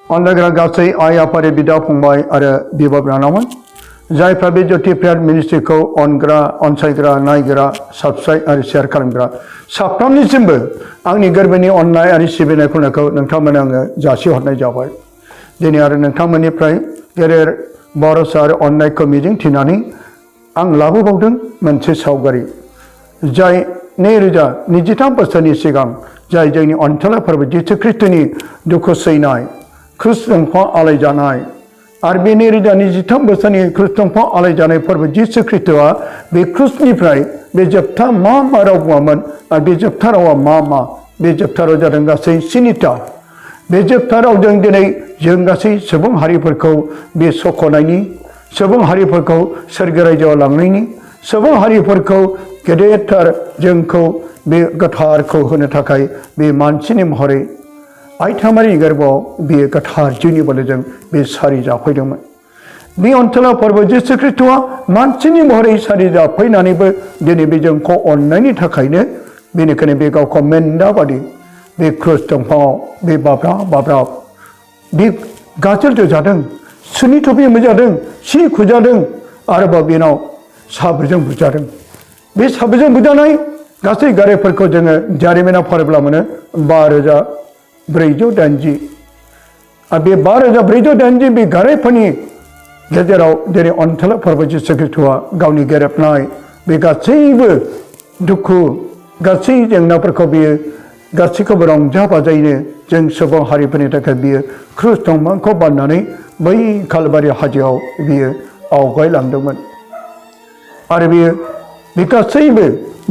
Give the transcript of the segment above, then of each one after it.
अनलाग्रा गासै आइ आफादि बिदा फंबाय आरो बिब' बिनानावमोन जायफ्रा बे JPM मिनिस्ट्रिखौ अनग्रा अनसायग्रा नायग्रा साबस्क्राइब आरो शेयार खालामग्रा साफ्रोमनिसिमबो आंनि गोरबोनि अननाय आरो सिबिनाय खुलुमनायखौ नोंथांमोननो आङो जासिहरनाय जाबाय। दिनै आरो नोंथांमोननिफ्राय गेदेर भरसा आरो अननायखौ मिजिंथिनानै आं लाबोबावदों मोनसे सावगारि जाय 2023 बोसोरनि सिगां जाय जोंनि अनथोला फोरबो जिसु ख्रीष्टनि दुखु सैनाय क्रुस दंफां आलायजानाय आरो बे 2023 बोसोरनि क्रुस दंफां आलायजानाय फोरबो जिसु ख्रीष्टआ बे क्रुसनिफ्राय बे जोबथा मा राव बुङामोन आरो बे जोबथा रावा मा बे जोबथा राव जादों गासै 7टा। बे जोबथा रावजों दिनै जों गासै सुबुं हारिफोरखौ बे सख'नायनि सुबुं हारिफोरखौ सोरगो रायजोआव लांनायनि सुबुं हारिफोरखौ गेदेरथार जोंखौ बे गोथारखौ होनो थाखाय बे मानसिनि महरै आइथामारि गोरबोआव बे गोथार जिउनि बोलोजों बे सारि जाफैदोंमोन। बे अनथोला फोरबो जिसु ख्रीष्टआ मानसिनि महरै सारि जाफैनानैबो दिनै बे जोंखौ अननायनि थाखायनो बेनिखायनो बे गावखौ मेन्दा बादि बे क्रुस दंफाङाव बे बाब्राब बे गाजोल जादों सुनि थुफि मोजादों सि खुजादों आरोबाव बेनाव साब्रैजों बुजादों। बे साब्रैजों बुजानाय गासै गारायफोरखौ जोङो जारिमिनाव फरायब्ला मोनो 5480 आरो बे 5480 बे गारायफोरनि गेजेराव जेरै अनथोला फोरबो जिसु ख्रीष्टआ गावनि गेरेबनाय बे गासैबो दुखु गासै जेंनाफोरखौ बियो गासैखौबो रंजा बाजायैनो जों सुबुं हारिफोरनि थाखाय बियो क्रुस दंफांखौ बाननानै बै कालबारि हाजोआव बियो आवगायलांदोंमोन आरो बियो बे गासैबो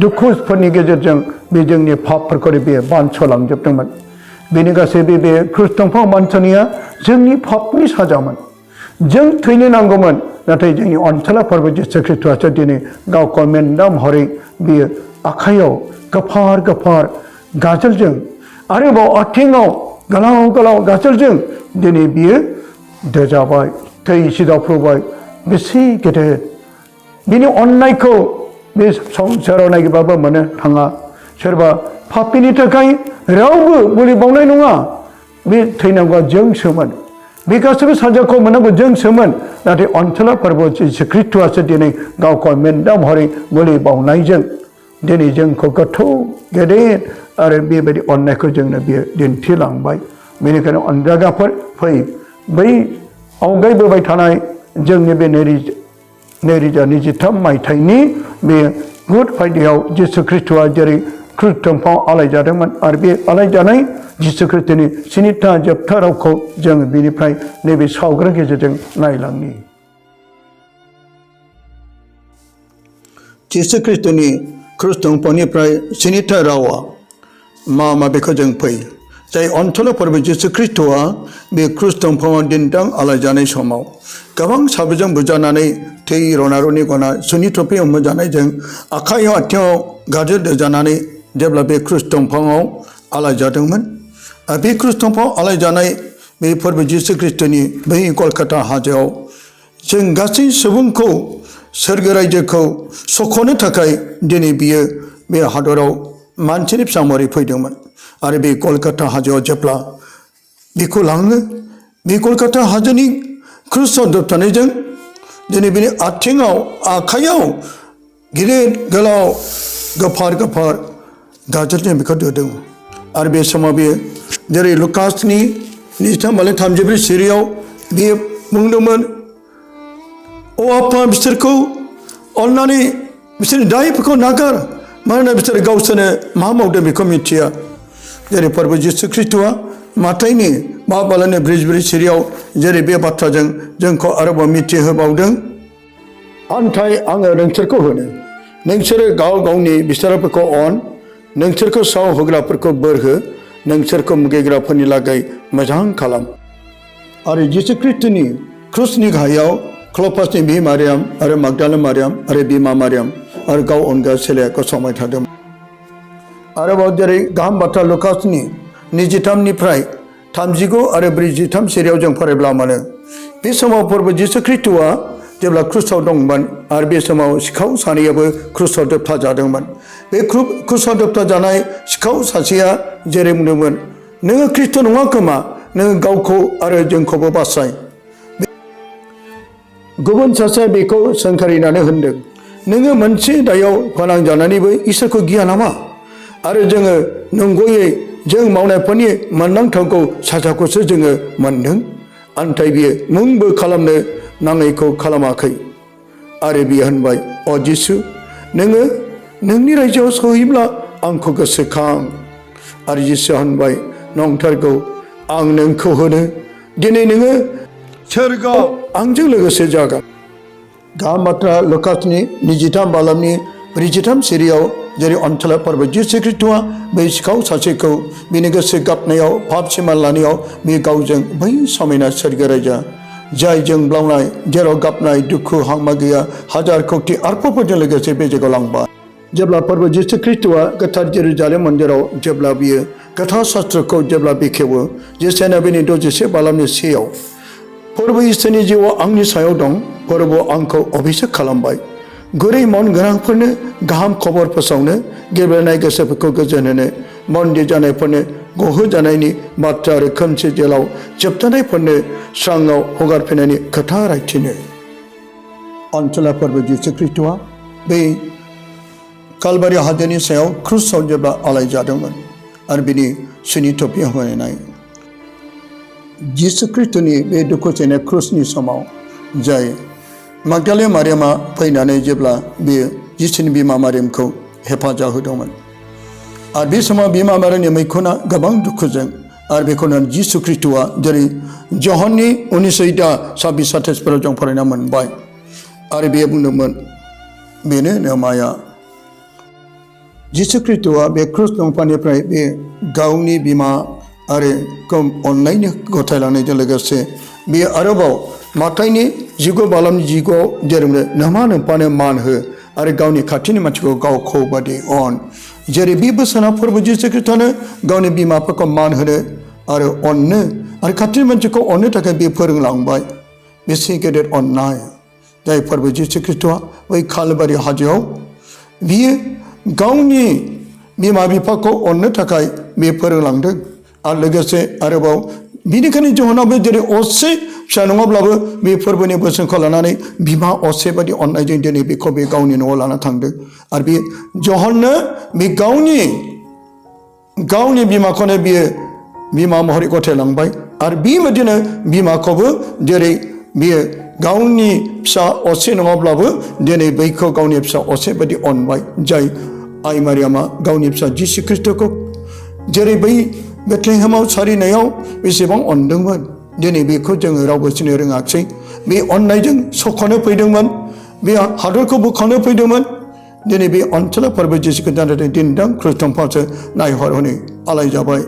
दुखुफोरनि गेजेरजों बे जोंनि पापफोरखौ बियो बानस'लांजोबदोंमोन। बेनि गासैबो बे क्रुस दंफां बानस'नाया जोंनि पापनि साजामोन। जों थैनो नांगौमोन नाथाय जोंनि अनथोला फोरबो जिसु ख्रीष्टआसो दिनै गावखौ मेन्दा महरै बियो आखाइयाव गोफार गाजोलजों आरोबाव आथिङाव गोलाव गाजोलजों दिनै बियो दोजाबाय थै सिदाफ्रुबाय बेसे गेदेर बिनि अननायखौ बे संसाराव नागिरबाबो मोननो थाङा। सोरबा पापिनि थाखाय रावबो बोलि बावनाय नङा बे थैनांगौआ जोंसोमोन बे गासैबो साजाखौ मोननांगौ जोंसोमोन नाथाय अनथोला फोरबो जिसु ख्रीष्टआसो दिनै गावखौ मेन्दा महरै बोलि बावनायजों दिनै जोंखौ गोथौ गेदेर आरो बेबायदि अननायखौ जोंनो बियो दिन्थिलांबाय। बेनिखायनो अनजागाफोर फै बै आवगायबोबाय थानाय जोंनि बे 2023 मायथाइनि बे गुड फ्राइडेआव जिसु ख्रीष्टआ जेरै क्रुस दंफाङाव आलायजादोंमोन आरो बे आलायजानाय जिसु ख्रीष्टनि 7टा जोबथा रावखौ जों बेनिफ्राय नैबे सावगारिनि गेजेरजों नायलांनि। जिसु ख्रीष्टनि क्रुस दंफांनिफ्राय 7टा रावा मा बेखौ जों फै जाय अनथोला फोरबो जिसु ख्रीष्टआ बे क्रुस दंफाङाव दिन्दां आलायजानाय समाव गोबां साब्रैजों बुजानानै थै रना-रनि गना सुनि थुफि हमजानायजों आखाइयाव आथिङाव गाजोल दोजानानै जेब्ला बे क्रुस दंफाङाव आलायजादोंमोन आरो बे क्रुस दंफाङाव आलायजानाय बे फोरबो जिसु ख्रीष्टनि बै कलकाता हाजोआव जों गासै सुबुंखौ सोरगो रायजोखौ सख'नो थाखाय दिनै बियो बे हादराव मानसिनि फिसा महरै फैदोंमोन आरो बे कलकाता हाजोआव जेब्ला बेखौ लाङो बे कलकाता हाजोनि क्रुसाव दोबथानायजों दिनै बिनि आथिङाव आखाइयाव गिदिर गोलाव गोफार गाजोलजों बेखौ दोदों आरो बे समाव बियो जेरै लुकासनि 23 सिरियाव बियो बुंदोंमोन अ आफा बिसोरखौ अननानै बिसोरनि दायफोरखौ नागार मानोना बिसोर गावसोरनो मा मावदों बेखौ मिथिया। जेरै फोरबो जिसु ख्रीष्टआ माथाइनि 5:44 सिरियाव जेरै बे बाथ्राजों जोंखौ आरोबाव मिथिहोबावदों अन्थाइ आङो नोंसोरखौ होनो नोंसोरो गाव गावनि बिसाराफोरखौ अन नोंसोरखौ साव होग्राफोरखौ बोर हो नोंसोरखौ मुगैग्राफोरनि लागै मोजां खालाम। आरो जिसु ख्रीष्टनि क्रुसनि गाहायाव क्ल'पासनि बिमा मारियाम आरो मागदालेन मारियाम आरो बिमा मारियाम आरो गाव अनगा सेलेया गसंबाय थादोंमोन। आरोबाव जेरै गाहाम बाथ्रा लुकासनि 23निफ्राय 39 आरो 43 सिरियाव जों फरायब्ला मोनो बे समाव फोरबो जिसु ख्रीष्टआ जेब्ला क्रुसाव दंमोन आरो बे समाव सिखाव सानैयाबो क्रुसाव दोबथा जादोंमोन। बे क्रुसाव दोबथा जानाय सिखाव सासेया जेरै बुंदोंमोन नोङो ख्रीष्ट नङा खोमा नों गावखौ आरो जोंखौबो बासाय गुबुन सासे बेखौ सोंखारिनानै होनदों नोङो मोनसे दायाव फोनांजानानैबो इसोरखौ गिया नामा आरो जोङो नंगौयै जों मावनायफोरनि मोननांथावखौ साजाखौसो जोङो मोनदों आन्थाय बियो मुंबो खालामनो नाङैखौ खालामाखै आरो बियो होनबाय अ जिसु नोङो नोंनि रायजोआव सहैब्ला आंखौ गोसोखां आरो जिसु होनबाय नंथारगौ आं नोंखौ होनो दिनै नोङो सोरगोआव आंजों लोगोसे जागोन गाहाम बाथ्रा लुकासनि 23 बालामनि 43 सिरियाव जेरै अनसला फोरबो जिसु ख्रीष्टआ बै सिखाव सासेखौ बिनि गोसो गाबनायाव पाप सिमान लानायाव बे गावजों बै समायना सोरगो रायजा जाय जोंब्लावनाय जेराव गाबनाय दुखु हांमा गैया हाजार कौटि आरफोरजों लोगोसे बे जायगायाव लांबाय जेब्ला फोरबो जिसु ख्रीष्टआ गोथार जेरुजालेम मन्दिराव जेब्ला बियो गोथार शास्त्रखौ जेब्ला बेखेवो जेसेनो बिनि 26 बालामनि सेयाव फोरबो इसोरनि जिउआ आंनि सायाव दं फोरबोआव आंखौ अभिषेक खालामबाय गुरै मन गोनांफोरनो गाहाम खबर फोसावनो गेब्लेनाय गोसोफोरखौ गोजोन होनो मन्दिर जानायफोरनो गहोजानायनि बाथ्रा आरो खोमसि जेलाव जोबथानायफोरनो स्राङाव हगारफिननायनि खोथा रायथिनो अनसला फोरबो जिसु ख्रीष्टआ बे कालबारि हाजोनि सायाव क्रुसाव जेब्ला आलाय जादोंमोन आरो बिनि सुनि थफि होनाय जिसु ख्रीष्टनि बे दुखु सैनाय क्रुसनि समाव जाय मागदाले मारियामा फैनानै जेब्ला बेयो जिसुनि बिमा मारियामखौ हेफाजाब होदोंमोन आरो बे समाव बिमा मारियामनि मैखुना गोबां दुखुजों आरो बेखौनो जिसु ख्रीष्टआ जेरै जहननि 19:26-27 जों फरायना मोनबाय आरो बेयो बुंदोंमोन बेनो नेमाया जिसु ख्रीष्टआ बे क्रुस दंफांनिफ्राय बे गावनि बिमा आरो अननायनि गथायलांनायजों लोगोसे बेयो आरोबाव माथाइनि 19 बालामनि 19 जेरै नोमा नोम्फानो मान हो आरो गावनि खाथिनि मानसिखौ गावखौ बादि अन जेरै बे बोसोना फोरबो जिसु ख्रीष्टआनो गावनि बिमाफोरखौ मान होनो आरो अननो आरो खाथिनि मानसिखौ अननो थाखाय बे फोरोंलांबाय बेसे गेदेर अननाय जाय फोरबो जिसु ख्रीष्टआ बै कालबारि हाजोआव बियो गावनि बिमा बिफाखौ अननो थाखाय बे फोरोंलांदों आरो लोगोसे आरोबाव बिनिखायनो जहनाबो जेरै असे फिसा नङाब्लाबो बे फोरबोनि बोसोनखौ लानानै बिमा असे बायदि अननायजों दिनै बेखौ बे गावनि न'आव लाना थांदों आरो बे जहननो बे गावनि बिमाखौनो बियो बिमा महरै गथायलांबाय आरो बेबायदिनो बिमाखौबो जेरै बियो गावनि फिसा असे नङाब्लाबो दिनै बैखौ गावनि फिसा असे बायदि अनबाय जाय आइ मारियामा गावनि फिसा जिसु ख्रीष्टखौ जेरै बै बेथलेहेमाव सारिनायाव बेसेबां अनदोंमोन दिनै बेखौ जोङो रावबो सिनो रोङासै बे अननायजों सख'नो फैदोंमोन बे हादरखौ बोखांनो फैदोंमोन दिनै बे अनसला फोरबो जिसुखौ जानानै दिनदां क्रुस दंफांसो नायहरहनै आलाय जाबाय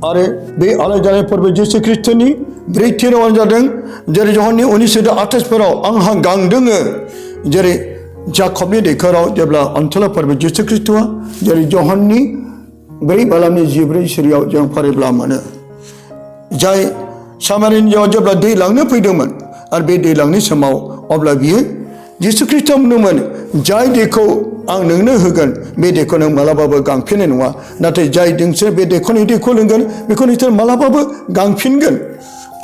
आरो बे आलाय जानाय फोरबो जिसु ख्रीष्टनि ब्रैथि रावानो जादों जेरै जहननि 19:28 आंहा गांदोङो जेरै जाकबनि दैखराव जेब्ला अनसला फोरबो जिसु ख्रीष्टआ जेरै जहननि 4 बालामनि 14 सिरियाव जों फरायब्ला मोनो जाय सामारियाव जेब्ला दै लांनो फैदोंमोन आरो बे दै लांनाय समाव अब्ला बियो जिसु ख्रीष्टआ बुंदोंमोन जाय दैखौ आं नोंनो होगोन बे दैखौ नों मालाबाबो गांफिननाय नङा नाथाय जाय नोंसोर बे दैखरनि दैखौ लोंगोन बेखौ नोंसोर मालाबाबो गांफिनगोन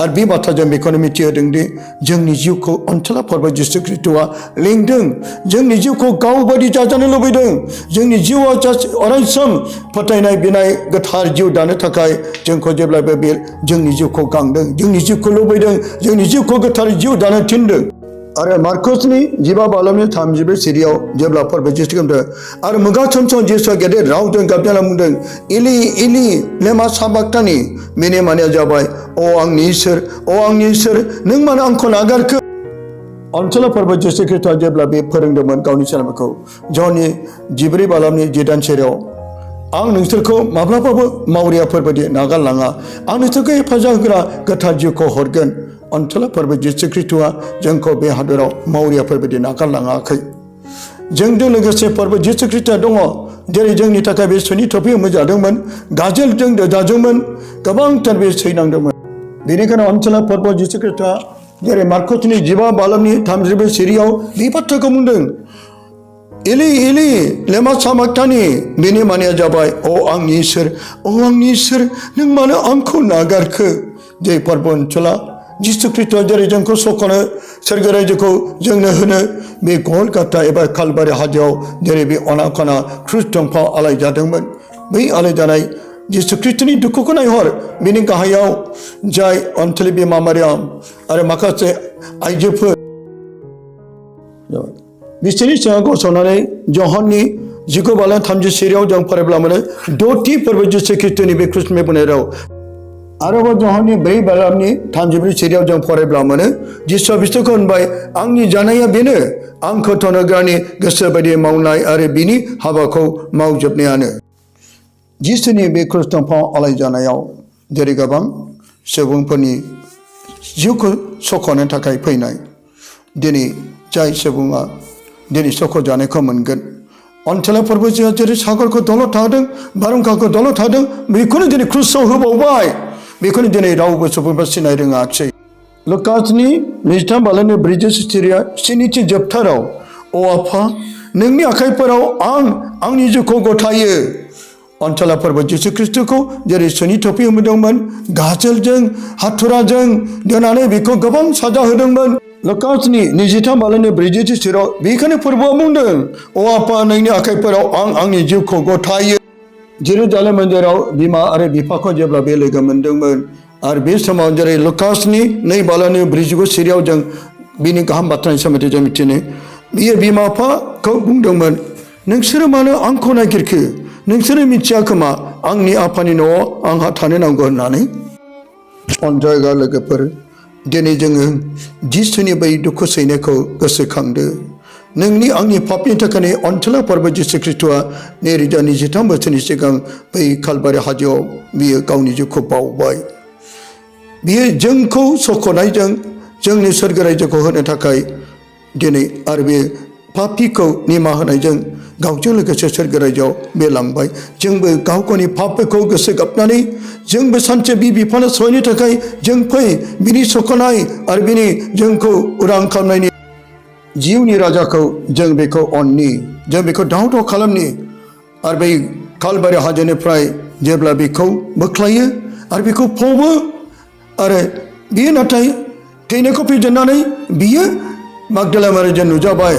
आरो बे बाथ्राजों बेखौनो मिथिहोदों दि जोंनि जिउखौ अनसला फोरबो जिसु ख्रीष्टआ लिंदों जोंनि जिउखौ गावबादि जाजानो लुबैदों जोंनि जिउआ अरायसम फोथायनाय बिनाय गोथार जिउ दानो थाखाय जोंखौ जेब्लाबो बे जोंनि जिउखौ गांदों जोंनि जिउखौ लुबैदों जोंनि जिउखौ गोथार जिउ दानो थिनदों आरो मार्कसनि 15 बालामनि 32 सिरियाव जेब्ला फोरबो जिसु ख्रीष्ट आरो मुगा समसम जिसुआ गेदेर रावजों गाबजाना बुंदों इलि इलि लेमा साबाक्तानि बेनि माने जाबाय अ आंनि इसोर नों मानो आंखौ नागारखो अनसला फोरबो जिसु ख्रीष्टआ जेब्ला बे फोरोंदोंमोन गावनि सोलोंनायखौ जहननि 14 बालामनि 7 सेराव आं नोंसोरखौ माब्लाबाबो मावरियाफोरबायदि नागारलाङा आं नोंसोरखौ हेफाजाब होग्रा गोथार जिउखौ हरगोन अनसला फोरबो जिसु ख्रीष्टआ जोंखौ बे हादराव मावरियाफोरबायदि नागारलाङाखै जोंजों लोगोसे फोरबो जिसु ख्रीष्टआ दङ जेरै जोंनि थाखाय बे सुनि थफि होजादोंमोन गाजोलजों दोजादोंमोन गोबांथार बे सैनांदोंमोन बेनिखायनो अनसला फोरबो जिसु ख्रीष्टआ जेरै मार्कसनि 15 बालामनि 32 सिरियाव बे बाथ्राखौ बुंदों Ili ili lema samaktani bini mania jabai o angni sir nang mana angko nagarke jai parbon chola Jisu Kristo jari jangko sokona sergara jeko jangna huna be Kolkata eba Kalbari hajau jari be onakana Kristong pa alai jadangman be alai janai Jisu Kristo ni duku kunai hor bini kahayau jai ontali be mamariam are makase aijepu Bisini sangat sonane Johani jiko balan thamji seriau jang parabla mana doti perwajib Kristo ni be Kristo me punerau Araba Johani beri balamni thamji beri seriau jang parabla mana Jisu bistukon bai angni janaya bine angko tonagani gesabadi maunai are bini habako mau jabni ane Jisu ni be Kristo pa alai janayau dari gabang sebung pani jiuko sokone takai painai dini jai sebunga Dini soko jane ko mungkin. Antara perbuatan jadi sagar ko dollar thadeng, barang ko dollar thadeng, bikuni jadi Kristo hubo bai, bikuni jadi rau ko super basi nai renga akse. Lukas ni nijtam balane bridges Syria sini ci jabtharau, o apa, nengni akai perau ang niju ko gotaye. Antara perbuatan Kristo ko jadi seni topi umudangman, gajal jeng, hathura jeng, janane biko gabang saja hudangman. Lukas ni nijitam balane bridges Syria bikani purba mundeng, o apa nengni akai perau ang niju ko gotaye. Jerusalem menjerau bima are bipako jebla belega mendengman. Ar bis sama jari Lukas ni nei balane bridges Syria jeng bini kaham batran samete jamitine. Biye bima apa kau bundengman. Nengsir mana angko na kirke. Nengsir mitya kama angni apa ni no ang hatane nanggo nani. Onjay ga lege per. Dini jeng Jisu ni bayi duku sene ko kesekangde. Nengni angni papi takane ontela parba Jisu Kristo ne rija ni jitam basani segang bayi Kalbari hajo biye kauni juko pau bai. Biye jeng ko sokonai jeng ni sergarai joko hone takai dini arbe papi ko ni mahanai jeng gaujeng lege sergarai jo belang bai. Jeng be gau ko ni papi ko kesekapnani jeng be sanche bibi pana soini takai jeng pai bini sokonai arbini jeng ko urang kamnai ni jiwni raja ko jeng beko onni jeng beko daudo kalamni arbe Kalbari hajane prai jebla beko baklaye arbeko pobo are biye natai teine ko pi jananai biye Magdala mare jenu jabai